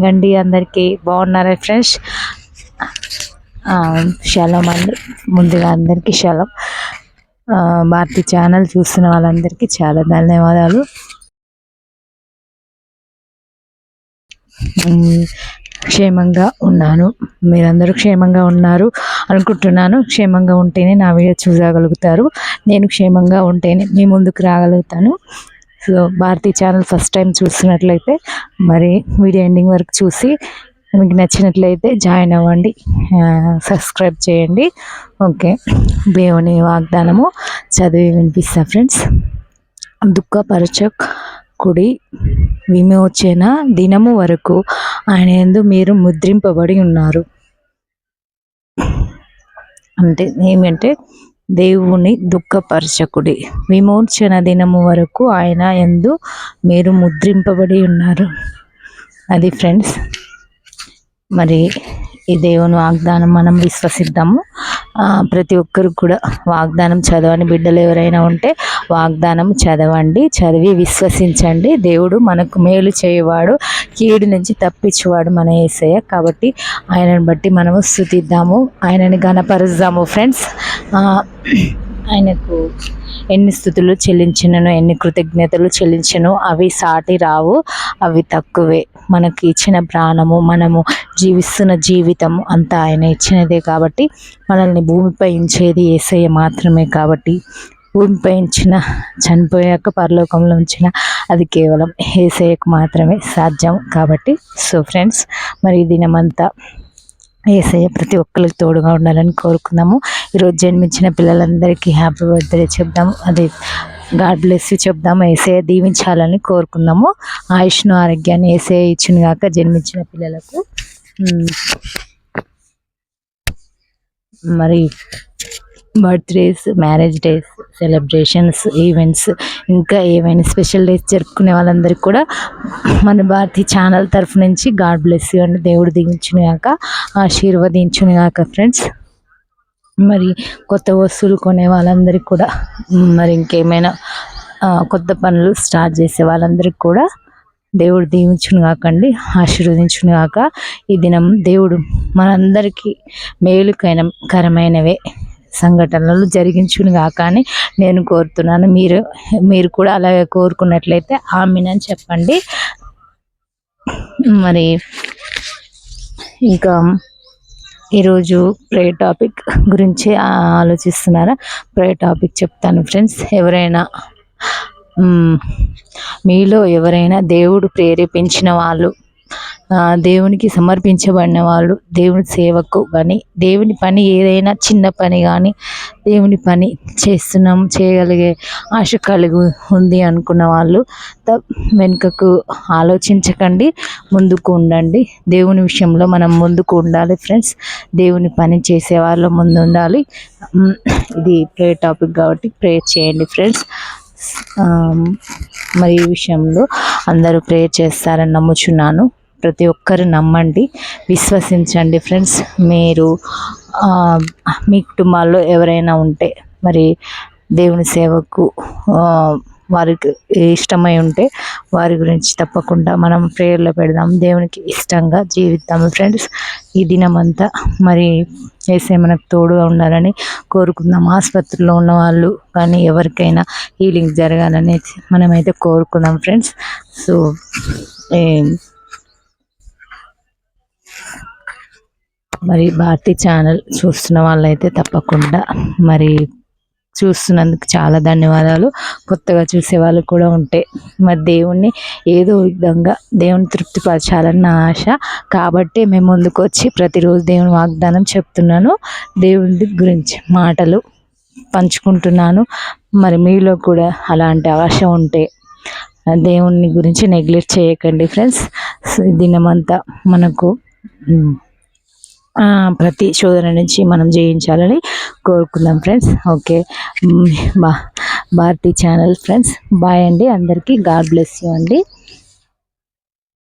Morning అండి. అందరికీ బాగున్నారా ఫ్రెండ్స్? షాలోమ్ అండి. ముందుగా అందరికీ షాలోమ్. భారతి ఛానల్ చూస్తున్న వాళ్ళందరికీ చాలా ధన్యవాదాలు. క్షేమంగా ఉన్నాను, మీరందరూ క్షేమంగా ఉన్నారు అనుకుంటున్నాను. క్షేమంగా ఉంటేనే నా వీడియో చూడగలుగుతారు. నేను క్షేమంగా ఉంటేనే మీ ముందుకు రాగలుగుతాను. So Bharati channel first time చూస్తున్నట్లయితే మరి వీడియో ఎండింగ్ వరకు చూసి మీకు నచ్చినట్లయితే జాయిన్ అవ్వండి, సబ్స్క్రైబ్ చేయండి. ఓకే, దేవుని వాగ్దానము చదివి వినిపిస్తా ఫ్రెండ్స్. దుఃఖపరచకుడి, విమోచన దినము వరకు ఆయన యందు మీరు ముద్రింపబడి ఉన్నారు. అంటే ఏమంటే దేవుని దుఃఖపరచకుడి, విమోచన దినము వరకు ఆయన యందు మీరు ముద్రింపబడి ఉన్నారు. అది ఫ్రెండ్స్, మరి ఈ దేవుని వాగ్దానం మనం విశ్వసిద్దాము. ప్రతి ఒక్కరు కూడా వాగ్దానం చదవని బిడ్డలు ఎవరైనా ఉంటే వాగ్దానం చదవండి, చదివి విశ్వసించండి. దేవుడు మనకు మేలు చేయవాడు, కీడు నుంచి తప్పించేవాడు మన యేసయ్య. కాబట్టి ఆయనను బట్టి మనము స్తుతిద్దాము, ఆయనని ఘనపరుద్దాము ఫ్రెండ్స్. ఆయనకు ఎన్ని స్తుతులు చెల్లించినను, ఎన్ని కృతజ్ఞతలు చెల్లించను అవి సాటి రావు, అవి తక్కువే. మనకి ఇచ్చిన ప్రాణము, మనము జీవిస్తున్న జీవితం అంతా ఆయన ఇచ్చినదే. కాబట్టి మనల్ని భూమిపై ఉంచేది యేసయ్య మాత్రమే. కాబట్టి భూమిపై ఉంచిన, చనిపోయాక పరలోకంలో ఉంచిన అది కేవలం యేసయ్యకు మాత్రమే సాధ్యం. కాబట్టి సో ఫ్రెండ్స్, మరి ఈ దినమంతా యేసయ్య ప్రతి ఒక్కరికి తోడుగా ఉండాలని కోరుకుందాము. ఈరోజు జన్మించిన పిల్లలందరికీ హ్యాపీ బర్త్డే చెప్దాము, అదే గాడ్ బ్లెస్ యూ చెప్దాము. యేసయ్య దీవించాలని కోరుకుందాము. ఆయుష్ను ఆరోగ్యాన్ని యేసయ్య ఇచ్చును గాక జన్మించిన పిల్లలకు. మరి birthdays, marriage days, celebrations, events, ఇంకా ఏవైనా స్పెషల్ డేస్ జరుపుకునే వాళ్ళందరికీ కూడా మన భారతి ఛానల్ తరఫు నుంచి గాడ్ బ్లెస్ యూ అండి. దేవుడు దీవించునుగాక, ఆశీర్వదించునుగాక ఫ్రెండ్స్. మరి కొత్త వస్తువులు కొనే వాళ్ళందరికీ కూడా, మరి ఇంకేమైనా కొత్త పనులు స్టార్ట్ చేసే వాళ్ళందరికీ కూడా దేవుడు దీవించునుగాకండి, ఆశీర్వదించునుగాక. ఈ దినం దేవుడు మనందరికీ మేలుకరమైనవే సంఘటనలు జరిగించునుగాక అని నేను కోరుతున్నాను. మీరు కూడా అలాగే కోరుకున్నట్లయితే ఆమేన్ అని చెప్పండి. మరి ఇంకా ఈరోజు ప్రేయర్ టాపిక్ గురించి ఆలోచిస్తున్నారా? ప్రేయర్ టాపిక్ చెప్తాను ఫ్రెండ్స్. మీలో ఎవరైనా దేవుడు ప్రేరేపించిన వాళ్ళు, దేవునికి సమర్పించబడిన వాళ్ళు, దేవుని సేవకు కానీ, దేవుని పని ఏదైనా చిన్న పని కానీ, దేవుని పని చేయగలిగే ఆశ కలిగి ఉంది అనుకున్న వాళ్ళు వెనుకకు ఆలోచించకండి, ముందుకు ఉండండి. దేవుని విషయంలో మనం ముందుకు ఉండాలి ఫ్రెండ్స్. దేవుని పని చేసే వాళ్ళు ముందు ఉండాలి. ఇది ప్రేయర్ టాపిక్ కాబట్టి ప్రేయర్ చేయండి ఫ్రెండ్స్. మరి ఈ విషయంలో అందరూ ప్రేయర్ చేస్తారని నమ్ముచున్నాను. ప్రతి ఒక్కరు నమ్మండి, విశ్వసించండి ఫ్రెండ్స్. మీరు మీ కుటుంబాల్లో ఎవరైనా ఉంటే, మరి దేవుని సేవకు వారికి ఇష్టమై ఉంటే వారి గురించి తప్పకుండా మనం ప్రేయర్లో పెడదాం. దేవునికి ఇష్టంగా జీవిద్దాము ఫ్రెండ్స్. ఈ దినమంతా మరి యేసయ్య మనకు తోడుగా ఉండాలని కోరుకుందాం. ఆసుపత్రిలో ఉన్న వాళ్ళు కానీ ఎవరికైనా హీలింగ్ జరగాలని మనమైతే కోరుకుందాం ఫ్రెండ్స్. సో మరి భారతి ఛానల్ చూస్తున్న వాళ్ళైతే తప్పకుండా మరి చూస్తున్నందుకు చాలా ధన్యవాదాలు. కొత్తగా చూసే వాళ్ళు కూడా ఉంటే మరి దేవుణ్ణి ఏదో విధంగా దేవుని తృప్తిపరచాలన్న ఆశ కాబట్టి మేము ముందుకు వచ్చి ప్రతిరోజు దేవుని వాగ్దానం చెప్తున్నాను, దేవుని గురించి మాటలు పంచుకుంటున్నాను. మరి మీలో కూడా అలాంటి ఆశ ఉంటే దేవుని గురించి నెగ్లెక్ట్ చేయకండి ఫ్రెండ్స్. దినమంతా మనకు ప్రతి శోధన నుంచి మనం జయించాలని కోరుకుందాం friends. Okay, Bharati channel friends, bye అండి అందరికీ. గాడ్ బ్లెస్ యూ అండి.